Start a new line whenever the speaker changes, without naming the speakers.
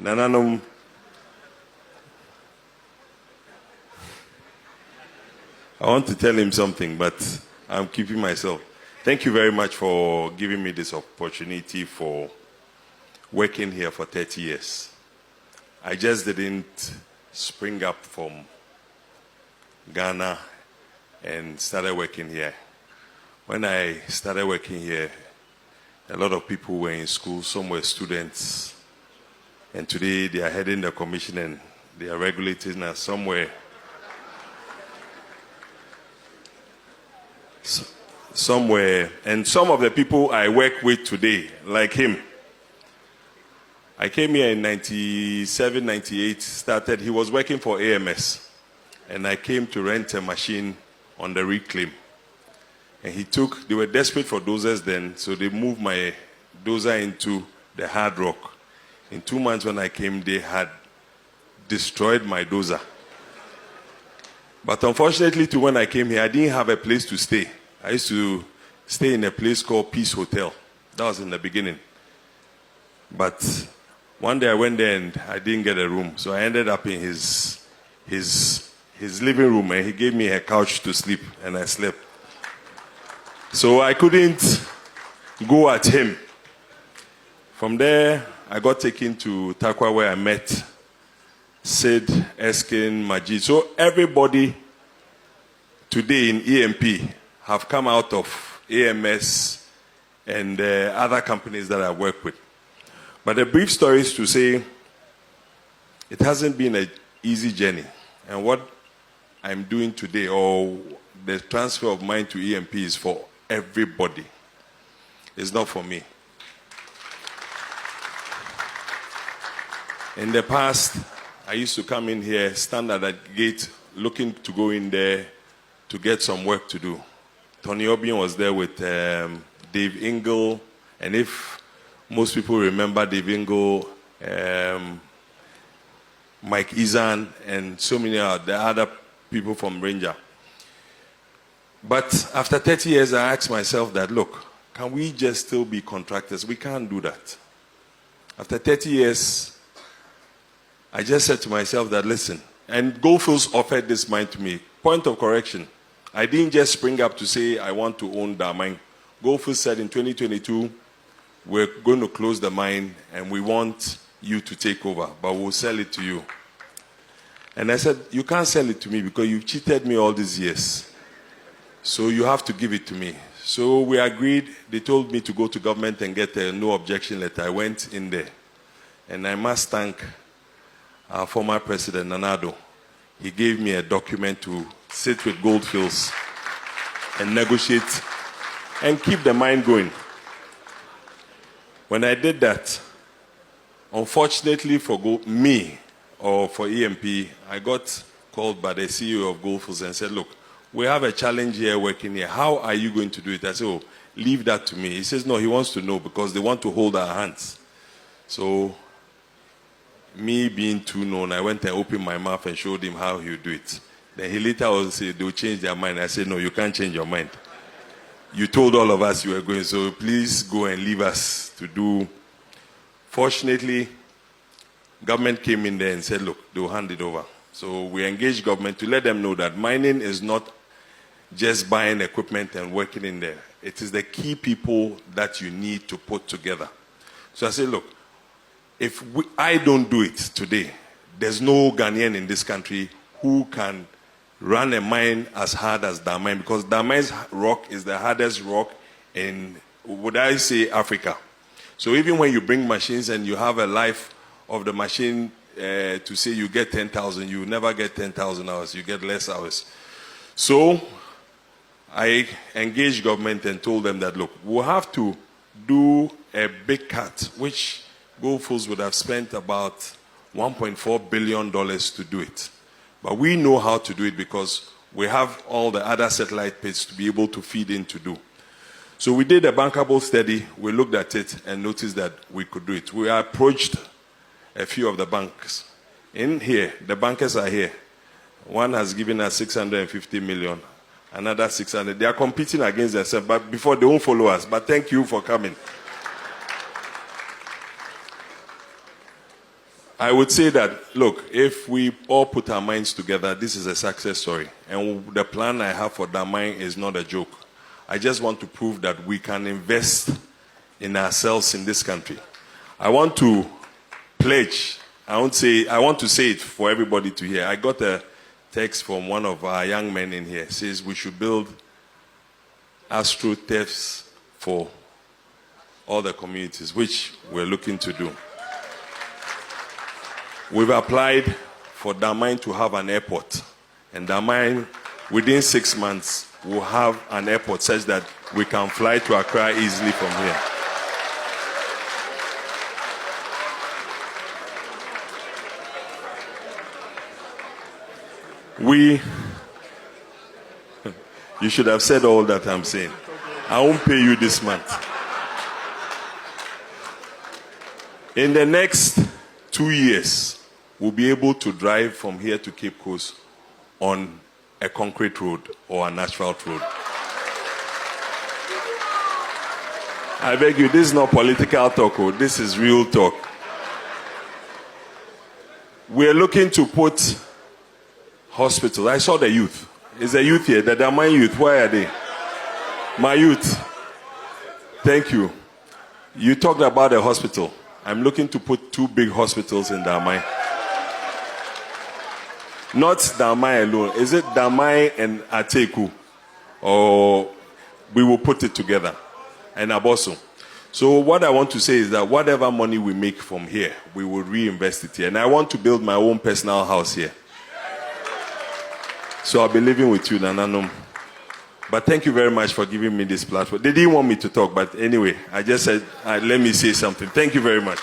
Nananum. I want to tell him something, but I'm keeping myself. Thank you very much for giving me this opportunity for working here for 30 years. I just didn't spring up from Ghana and started working here. When I started working here, a lot of people were in school, some were students, and today they are heading the commission and they are regulating us somewhere. Somewhere, and some of the people I work with today, like him. I came here in 97, 98, started, he was working for AMS, and I came to rent a machine on the reclaim. And they were desperate for dozers then, so they moved my dozer into the hard rock. In 2 months when I came, they had destroyed my dozer. But unfortunately, too, when I came here, I didn't have a place to stay. I used to stay in a place called Peace Hotel. That was in the beginning. But one day I went there and I didn't get a room. So I ended up in his living room, and he gave me a couch to sleep, and I slept. So I couldn't go at him. From there, I got taken to Takwa, where I met Sid, Eskin, Majid. So everybody today in EMP have come out of AMS and other companies that I work with. But the brief story is to say it hasn't been an easy journey. And what I'm doing today, or the transfer of mine to EMP, is for everybody. It's not for me. In the past, I used to come in here, stand at that gate, looking to go in there to get some work to do. Tony Obion was there with Dave Ingle, and if most people remember Dave Ingle, Mike Izan, and so many of the other people from Ranger. But after 30 years, I asked myself that, look, can we just still be contractors? We can't do that. After 30 years, I just said to myself that, listen, and Goldfields offered this mine to me. Point of correction. I didn't just spring up to say I want to own Damang. Goldfields said in 2022, we're going to close the mine and we want you to take over, but we'll sell it to you. And I said, you can't sell it to me because you've cheated me all these years. So you have to give it to me. So we agreed. They told me to go to government and get a no objection letter. I went in there. And I must thank our former president, Nanado. He gave me a document to sit with Goldfields and negotiate and keep the mine going. When I did that, unfortunately for me or for EMP, I got called by the CEO of Goldfields and said, look, we have a challenge here working here. How are you going to do it? I said, oh, leave that to me. He says, no, he wants to know because they want to hold our hands. So, me being too known, I went and opened my mouth and showed him how he would do it. Then he later also said, they'll change their mind. I said, no, you can't change your mind. You told all of us you were going, so please go and leave us to do. Fortunately, government came in there and said, look, they'll hand it over. So we engaged government to let them know that mining is not just buying equipment and working in there. It is the key people that you need to put together. So I said, look, if I don't do it today, there's no Ghanaian in this country who can run a mine as hard as Damang, because Damang's rock is the hardest rock in, would I say, Africa. So even when you bring machines and you have a life of the machine to say you get 10,000, you never get 10,000 hours, you get less hours. So I engaged government and told them that, look, we'll have to do a big cut, which Goldfields would have spent about $1.4 billion to do it. But we know how to do it because we have all the other satellite pits to be able to feed in to do. So we did a bankable study, we looked at it and noticed that we could do it. We approached a few of the banks. In here, the bankers are here. One has given us 650 million, another 600. They are competing against themselves, but before they won't follow us. But thank you for coming. I would say that, look, if we all put our minds together, this is a success story. And the plan I have for Damang is not a joke. I just want to prove that we can invest in ourselves in this country. I want to pledge, I want to say it for everybody to hear. I got a text from one of our young men in here. It says we should build astroturfs for all the communities, which we're looking to do. We've applied for Damang to have an airport. And Damang, within 6 months, will have an airport such that we can fly to Accra easily from here. You should have said all that I'm saying. I won't pay you this month. In the next 2 years, we'll be able to drive from here to Cape Coast on a concrete road or an asphalt road. I beg you, this is not political talk, this is real talk. We're looking to put hospitals. I saw the youth. Is the youth here? The Damang youth, where are they? My youth. Thank you. You talked about a hospital. I'm looking to put 2 big hospitals in Damang. Not Damang alone. Is it Damang and Ateku? Or we will put it together. And Aboso. So what I want to say is that whatever money we make from here, we will reinvest it here. And I want to build my own personal house here. So I'll be living with you, Nananum. But thank you very much for giving me this platform. They didn't want me to talk, but anyway, I just said, let me say something. Thank you very much.